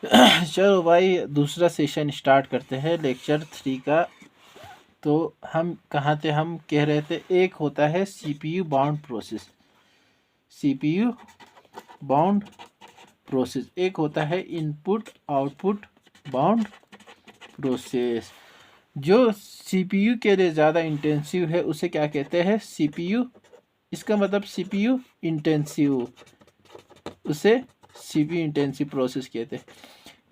चलो भाई, दूसरा सेशन स्टार्ट करते हैं लेक्चर 3 का। तो हम कहाँ थे? हम कह रहे थे एक होता है CPU bound process. CPU bound process एक होता है इनपुट आउटपुट बाउंड प्रोसेस। जो सीपीयू के लिए ज़्यादा इंटेंसिव है उसे क्या कहते हैं? सीपीयू। इसका मतलब सीपीयू इंटेंसिव, उसे सीपीयू इंटेंसिव प्रोसेस कहते हैं।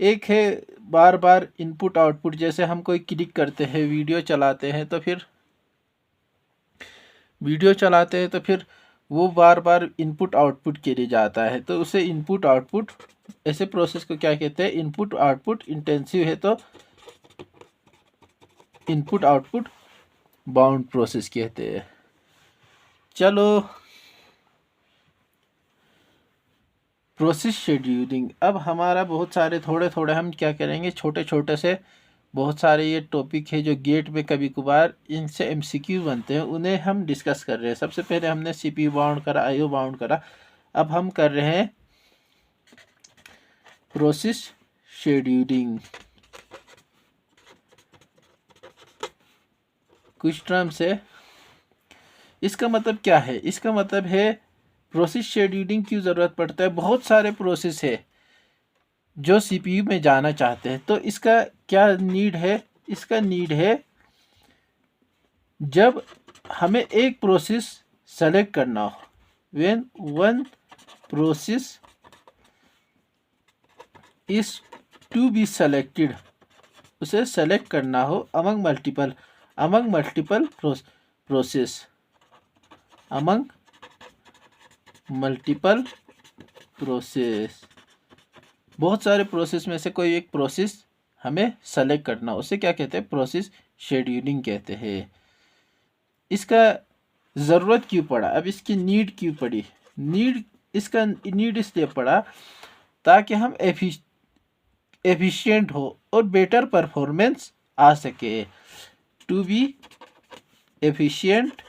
एक है बार बार इनपुट आउटपुट, जैसे हम कोई क्लिक करते हैं, वीडियो चलाते हैं तो फिर वो बार बार इनपुट आउटपुट के लिए जाता है, तो उसे इनपुट आउटपुट, ऐसे प्रोसेस को क्या कहते हैं? इनपुट आउटपुट इंटेंसिव है तो इनपुट आउटपुट बाउंड प्रोसेस कहते हैं। चलो, प्रोसेस शेड्यूलिंग। अब हमारा बहुत सारे थोड़े थोड़े हम क्या करेंगे, छोटे छोटे से बहुत सारे ये टॉपिक है जो गेट में कभी कभार इनसे एमसीक्यू बनते हैं, उन्हें हम डिस्कस कर रहे हैं। सबसे पहले हमने सीपीयू बाउंड करा, आईओ बाउंड करा, अब हम कर रहे हैं प्रोसेस शेड्यूलिंग। कुछ टर्म्स है, इसका मतलब क्या है? इसका मतलब है प्रोसेस शेड्यूलिंग क्यों ज़रूरत पड़ता है? बहुत सारे प्रोसेस है जो सीपीयू में जाना चाहते हैं, तो इसका क्या नीड है? इसका नीड है जब हमें एक प्रोसेस सेलेक्ट करना हो, when one process is to be selected, उसे सेलेक्ट करना हो among multiple process, among multiple process. बहुत सारे प्रोसेस में से कोई एक प्रोसेस हमें सेलेक्ट करना, उसे क्या कहते हैं? प्रोसेस शेड्यूलिंग कहते हैं। इसका ज़रूरत क्यों पड़ा? अब इसकी नीड क्यों पड़ी? इसका नीड इसलिए पड़ा ताकि हम एफिशिएंट हो और बेटर परफॉर्मेंस आ सके। टू बी एफिशिएंट,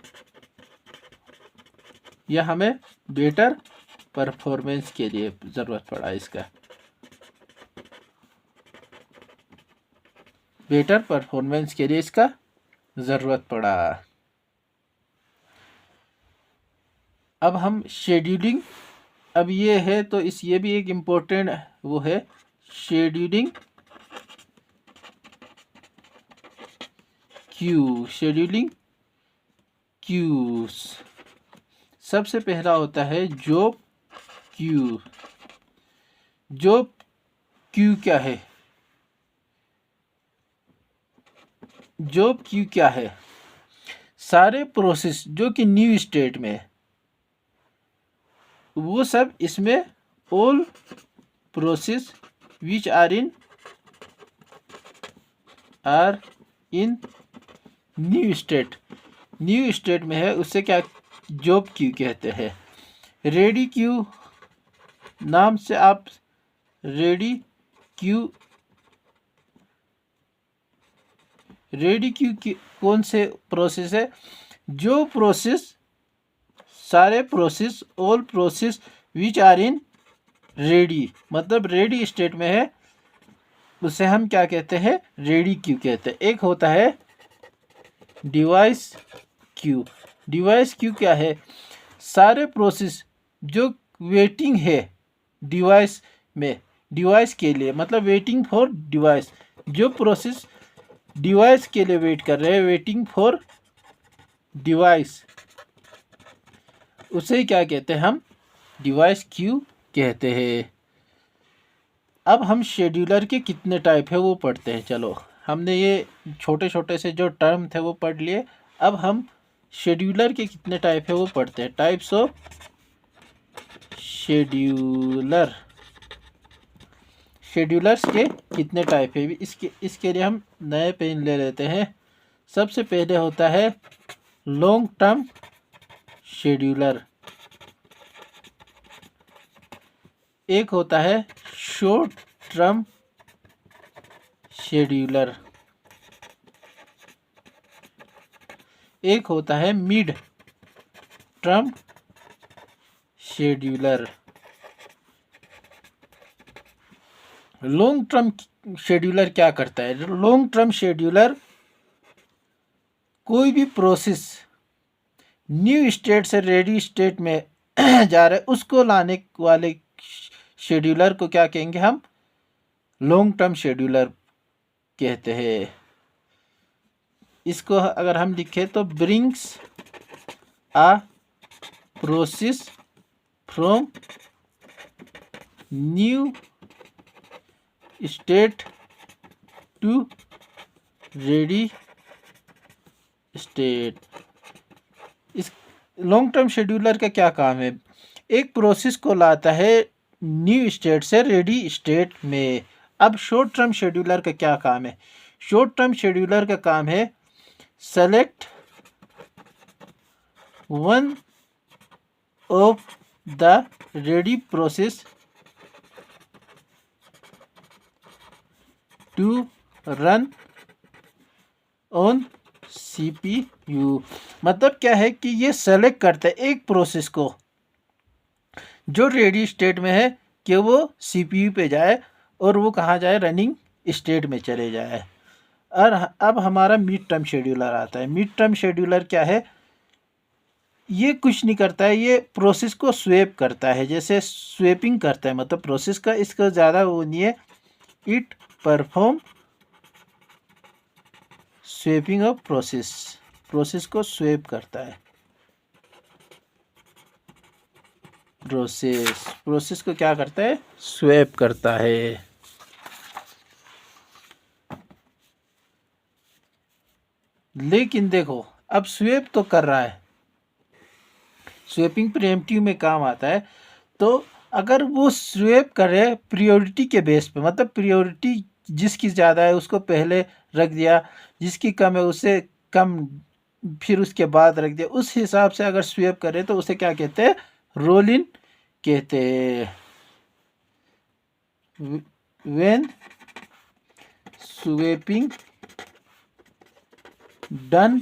या हमें बेटर परफॉर्मेंस के लिए ज़रूरत पड़ा। इसका बेटर परफॉर्मेंस के लिए इसका ज़रूरत पड़ा। अब हम शेड्यूलिंग, अब ये है तो ये भी एक इम्पोर्टेंट वो है, शेड्यूलिंग क्यू। शेड्यूलिंग क्यूज, सबसे पहला होता है जॉब क्यू। जॉब क्यू क्या है? जॉब क्यू क्या है? सारे प्रोसेस जो कि न्यू स्टेट में है, वो सब इसमें, all process which are in new state में है, उससे क्या जॉब क्यू कहते हैं। रेडी क्यू नाम से आप, रेडी क्यू कौन से प्रोसेस है? जो प्रोसेस, सारे process, all process which are in ready, मतलब रेडी स्टेट में है, उसे हम क्या कहते हैं? रेडी क्यू कहते हैं। एक होता है डिवाइस क्यू। डिवाइस क्यू क्या है? सारे प्रोसेस जो वेटिंग है डिवाइस में, डिवाइस के लिए, मतलब वेटिंग फॉर डिवाइस, जो प्रोसेस डिवाइस के लिए वेट कर रहे हैं, वेटिंग फॉर डिवाइस, उसे क्या कहते हैं? हम डिवाइस क्यू कहते हैं। अब हम शेड्यूलर के कितने टाइप है वो पढ़ते हैं। चलो, हमने ये छोटे छोटे से जो टर्म थे वो पढ़ लिए, अब हम शेड्यूलर के कितने टाइप है वो पढ़ते हैं। टाइप्स ऑफ शेड्यूलर, शेड्यूलर्स के कितने टाइप है, इसके लिए हम नए पेन ले लेते हैं। सबसे पहले होता है लॉन्ग टर्म शेड्यूलर, एक होता है शॉर्ट टर्म शेड्यूलर, एक होता है mid term scheduler, long term scheduler क्या करता है? लॉन्ग टर्म शेड्यूलर कोई भी प्रोसेस न्यू स्टेट से रेडी स्टेट में जा रहे उसको लाने वाले शेड्यूलर को क्या कहेंगे हम? लॉन्ग टर्म शेड्यूलर कहते हैं। इसको अगर हम लिखें तो brings a process from new state to ready state. इस लॉन्ग टर्म शेड्यूलर का क्या काम है? एक प्रोसेस को लाता है न्यू स्टेट से रेडी स्टेट में। अब शॉर्ट टर्म शेड्यूलर का क्या काम है? शॉर्ट टर्म शेड्यूलर का काम है select one of the ready process to run on CPU। मतलब क्या है कि ये सेलेक्ट करता है एक प्रोसेस को जो रेडी स्टेट में है कि वो CPU पे जाए और वो कहाँ जाए? रनिंग स्टेट में चले जाए। और अब हमारा मिड टर्म शेड्यूलर आता है। मिड टर्म शेड्यूलर क्या है? ये कुछ नहीं करता है, ये प्रोसेस को स्वेप करता है, जैसे स्वेपिंग करता है, मतलब प्रोसेस का इसका ज़्यादा वो नहीं है। It perform swapping of process, process को स्वेप करता है। प्रोसेस को क्या करता है? स्वेप करता है। लेकिन देखो अब स्वेप तो कर रहा है, स्वेपिंग प्रीएम्प्टिव में काम आता है। तो अगर वो स्वेप करे प्रायोरिटी के बेस पे, मतलब प्रायोरिटी जिसकी ज़्यादा है उसको पहले रख दिया, जिसकी कम है उसे कम फिर उसके बाद रख दिया, उस हिसाब से अगर स्वेप करे तो उसे क्या कहते हैं? रोल इन कहते हैं। When swapping done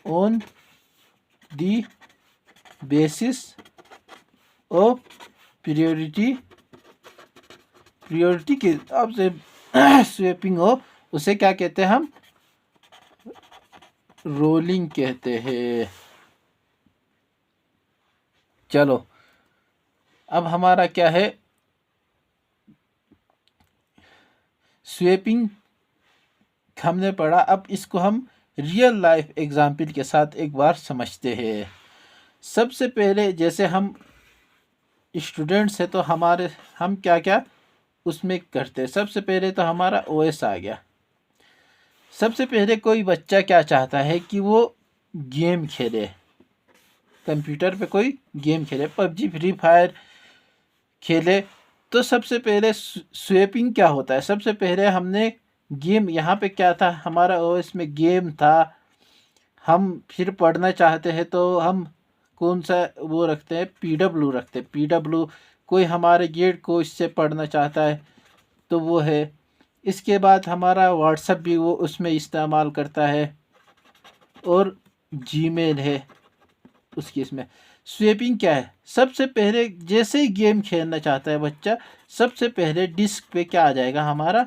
on the basis of priority के अब से स्वेपिंग हो उसे क्या कहते हैं हम? रोलिंग कहते हैं। चलो अब हमारा क्या है? स्वेपिंग हमने पढ़ा, अब इसको हम रियल लाइफ एग्जाम्पल के साथ एक बार समझते हैं। सबसे पहले जैसे हम स्टूडेंट्स हैं तो हमारे हम क्या क्या उसमें करते हैं। सबसे पहले तो हमारा OS आ गया। सबसे पहले कोई बच्चा क्या चाहता है कि वो गेम खेले, कंप्यूटर पे कोई गेम खेले, PUBG फ्री फायर खेले। तो सबसे पहले स्वेपिंग क्या होता है? सबसे पहले हमने गेम, यहाँ पे क्या था? हमारा OS में गेम था। हम फिर पढ़ना चाहते हैं तो हम कौन सा वो रखते हैं? PW रखते हैं। PW कोई हमारे गेट को इससे पढ़ना चाहता है तो वो है। इसके बाद हमारा व्हाट्सएप भी वो उसमें इस्तेमाल करता है और जीमेल है उसकी। इसमें स्वेपिंग क्या है? सबसे पहले जैसे ही गेम खेलना चाहता है बच्चा, सबसे पहले डिस्क पे क्या आ जाएगा? हमारा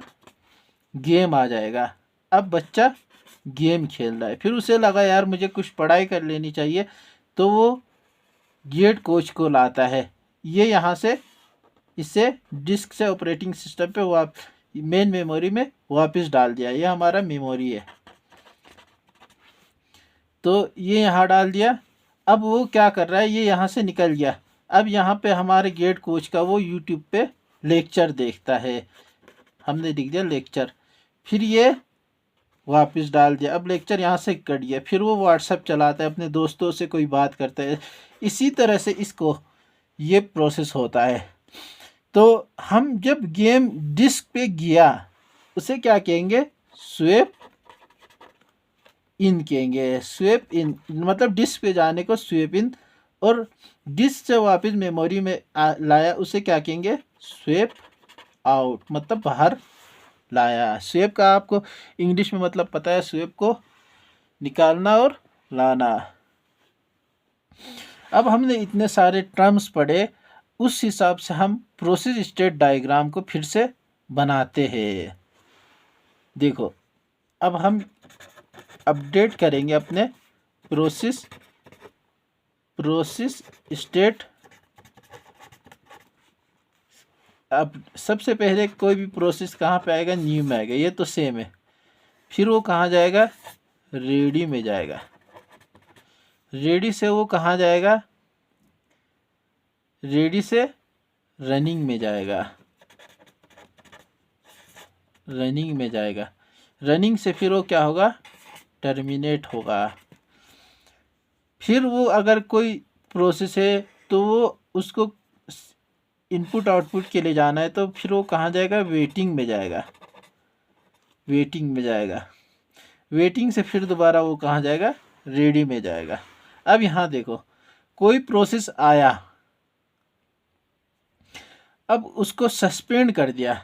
गेम आ जाएगा। अब बच्चा गेम खेल रहा है, फिर उसे लगा यार मुझे कुछ पढ़ाई कर लेनी चाहिए, तो वो गेट कोच को लाता है। ये यहाँ से इसे डिस्क से ऑपरेटिंग सिस्टम पे मेन मेमोरी में वापस डाल दिया। ये हमारा मेमोरी है, तो ये यहाँ डाल दिया। अब वो क्या कर रहा है? ये यहाँ से निकल गया। अब यहाँ पे हमारे गेट कोच का वो यूट्यूब पे लेक्चर देखता है। हमने लिख दिया लेक्चर, फिर ये वापस डाल दिया। अब लेक्चर यहाँ से कट गया, फिर वो व्हाट्सएप चलाता है, अपने दोस्तों से कोई बात करता है। इसी तरह से इसको ये प्रोसेस होता है। तो हम जब गेम डिस्क पे गया उसे क्या कहेंगे? स्वेप इन कहेंगे। स्वेप इन मतलब डिस्क पे जाने को स्वेप इन, और डिस्क से वापस मेमोरी में लाया उसे क्या कहेंगे? स्वेप आउट, मतलब बाहर लाया। स्वेप का आपको इंग्लिश में मतलब पता है, स्वेप को निकालना और लाना। अब हमने इतने सारे टर्म्स पढ़े, उस हिसाब से हम प्रोसेस स्टेट डायग्राम को फिर से बनाते हैं। देखो अब हम अपडेट करेंगे अपने प्रोसेस स्टेट। अब सबसे पहले कोई भी प्रोसेस कहाँ पे आएगा, न्यू में आएगा, ये तो सेम है। फिर वो कहाँ जाएगा, रेडी में जाएगा। रेडी से वो कहाँ जाएगा, रेडी से रनिंग में जाएगा। रनिंग में जाएगा। रनिंग से फिर वो क्या होगा, टर्मिनेट होगा। फिर वो अगर कोई प्रोसेस है तो वो उसको इनपुट आउटपुट के लिए जाना है, तो फिर वो कहाँ जाएगा, वेटिंग में जाएगा। वेटिंग में जाएगा। वेटिंग से फिर दोबारा वो कहाँ जाएगा, रेडी में जाएगा। अब यहाँ देखो कोई प्रोसेस आया, अब उसको सस्पेंड कर दिया।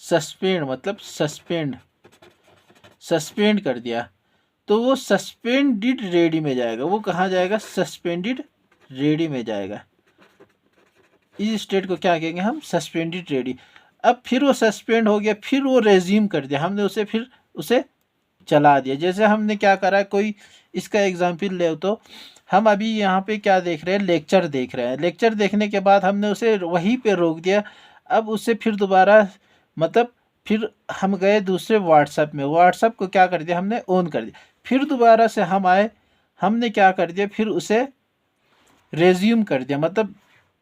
सस्पेंड मतलब सस्पेंड कर दिया, तो वो सस्पेंडेड रेडी में जाएगा। वो कहाँ जाएगा, सस्पेंडेड रेडी में जाएगा। इस स्टेट को क्या कहेंगे हम, सस्पेंडेड रेडी। अब फिर वो सस्पेंड हो गया, फिर वो रेज्यूम कर दिया हमने उसे, फिर उसे चला दिया। जैसे हमने क्या करा, कोई इसका एग्जाम्पल ले तो हम अभी यहाँ पे क्या देख रहे हैं, लेक्चर देख रहे हैं। लेक्चर देखने के बाद हमने उसे वहीं पे रोक दिया। अब उसे फिर दोबारा मतलब फिर हम गए दूसरे व्हाट्सएप में। व्हाट्सएप को क्या कर दिया हमने, ऑन कर दिया। फिर दोबारा से हम आए, हमने क्या कर दिया, फिर उसे रेज्यूम कर दिया। मतलब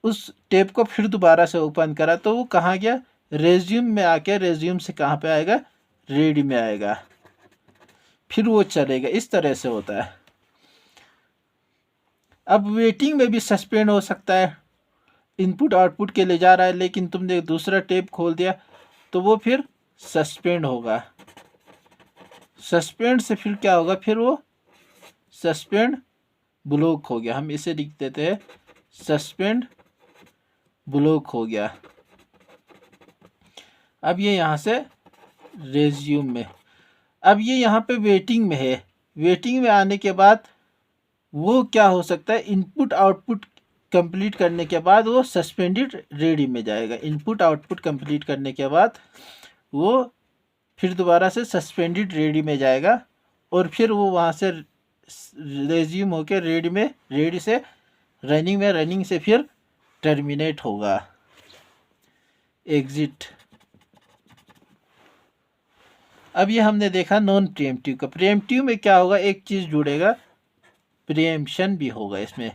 उस टेप को फिर दोबारा से ओपन करा, तो वो कहाँ गया, रेज्यूम में आके, रेज्यूम से कहाँ पे आएगा, रेडी में आएगा। फिर वो चलेगा। इस तरह से होता है। अब वेटिंग में भी सस्पेंड हो सकता है, इनपुट आउटपुट के लिए जा रहा है, लेकिन तुमने दूसरा टेप खोल दिया तो वो फिर सस्पेंड होगा। सस्पेंड से फिर क्या होगा, फिर वो सस्पेंड ब्लॉक हो गया। हम इसे लिख देते हैं, सस्पेंड ब्लॉक हो गया। अब ये यहाँ से रेज्यूम में, अब ये यहाँ पे वेटिंग में है। वेटिंग में आने के बाद वो क्या हो सकता है, इनपुट आउटपुट कंप्लीट करने के बाद वो सस्पेंडेड रेडी में जाएगा। इनपुट आउटपुट कंप्लीट करने के बाद वो फिर दोबारा से सस्पेंडेड रेडी में जाएगा, और फिर वो वहाँ से रेज्यूम होके रेडी में, रेडी से रनिंग में, रनिंग से फिर टर्मिनेट होगा, एग्जिट। अब ये हमने देखा नॉन प्रीएम्प्टिव का। प्रीएम्प्टिव में क्या होगा, एक चीज़ जुड़ेगा, प्रीएम्पशन भी होगा इसमें।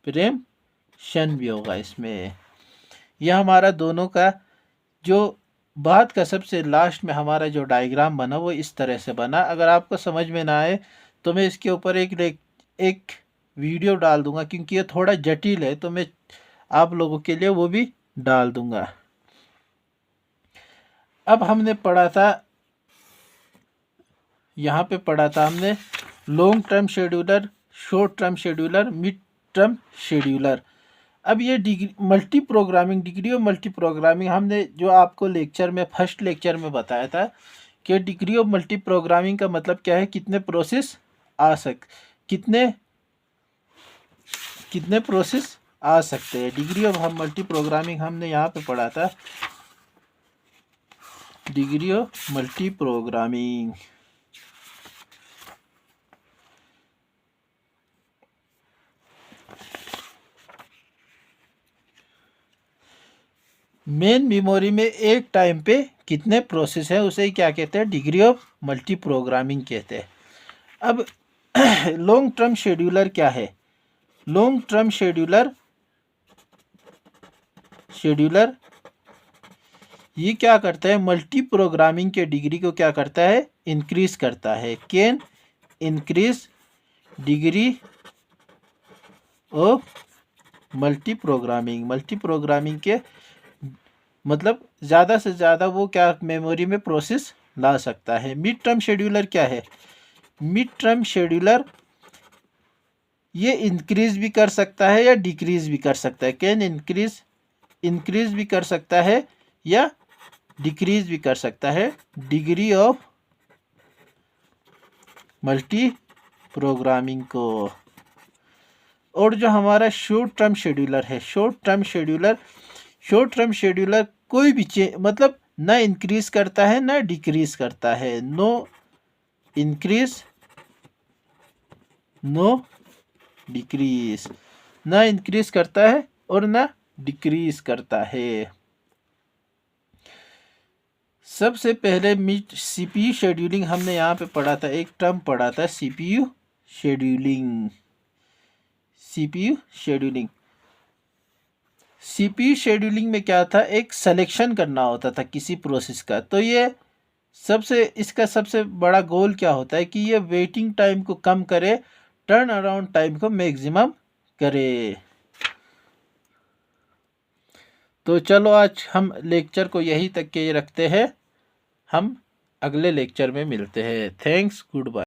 प्रीएम्पशन भी होगा इसमें। यह हमारा दोनों का जो बात का सबसे लास्ट में हमारा जो डायग्राम बना वो इस तरह से बना। अगर आपको समझ में ना आए तो मैं इसके ऊपर एक वीडियो डाल दूंगा, क्योंकि ये थोड़ा जटिल है, तो मैं आप लोगों के लिए वो भी डाल दूंगा। अब हमने पढ़ा था, यहाँ पे पढ़ा था हमने long term scheduler, short term scheduler, mid term scheduler. अब ये degree multi programming, degree of multi programming, हमने जो आपको लेक्चर में, फर्स्ट लेक्चर में बताया था कि डिग्री ऑफ मल्टी प्रोग्रामिंग का मतलब क्या है, कितने प्रोसेस आ कितने प्रोसेस आ सकते हैं। डिग्री ऑफ मल्टी प्रोग्रामिंग हमने यहाँ पे पढ़ा था, degree of multi programming. Main memory में एक टाइम पे कितने प्रोसेस हैं, उसे क्या कहते हैं, डिग्री ऑफ मल्टी प्रोग्रामिंग कहते हैं। अब लॉन्ग टर्म शेड्यूलर क्या है, लॉन्ग टर्म शेड्यूलर ये क्या करता है, मल्टी प्रोग्रामिंग के डिग्री को क्या करता है, इंक्रीज करता है। Can increase degree of multi programming के मतलब ज़्यादा से ज़्यादा वो क्या मेमोरी में प्रोसेस ला सकता है। मिड टर्म शेड्यूलर क्या है, मिड टर्म शेड्यूलर ये इंक्रीज भी कर सकता है या डिक्रीज भी कर सकता है। कैन इंक्रीज भी कर सकता है या डिक्रीज भी कर सकता है डिग्री ऑफ मल्टी प्रोग्रामिंग को। और जो हमारा शॉर्ट टर्म शेड्यूलर है, शॉर्ट टर्म शेड्यूलर कोई भी मतलब ना इंक्रीज करता है ना डिक्रीज करता है, नो इंक्रीज नो डिक्रीज, ना इंक्रीज करता है और ना डिक्रीज करता है। सबसे पहले सीपीयू शेड्यूलिंग हमने यहाँ पे पढ़ा था, एक टर्म पढ़ा था सीपीयू शेड्यूलिंग। सीपीयू शेड्यूलिंग में क्या था, एक सिलेक्शन करना होता था किसी प्रोसेस का। तो ये इसका सबसे बड़ा गोल क्या होता है कि ये वेटिंग टाइम को कम करे, टर्न अराउंड टाइम को मैक्सिमम करे। तो चलो आज हम लेक्चर को यहीं तक के रखते हैं, हम अगले लेक्चर में मिलते हैं। Thanks, good bye.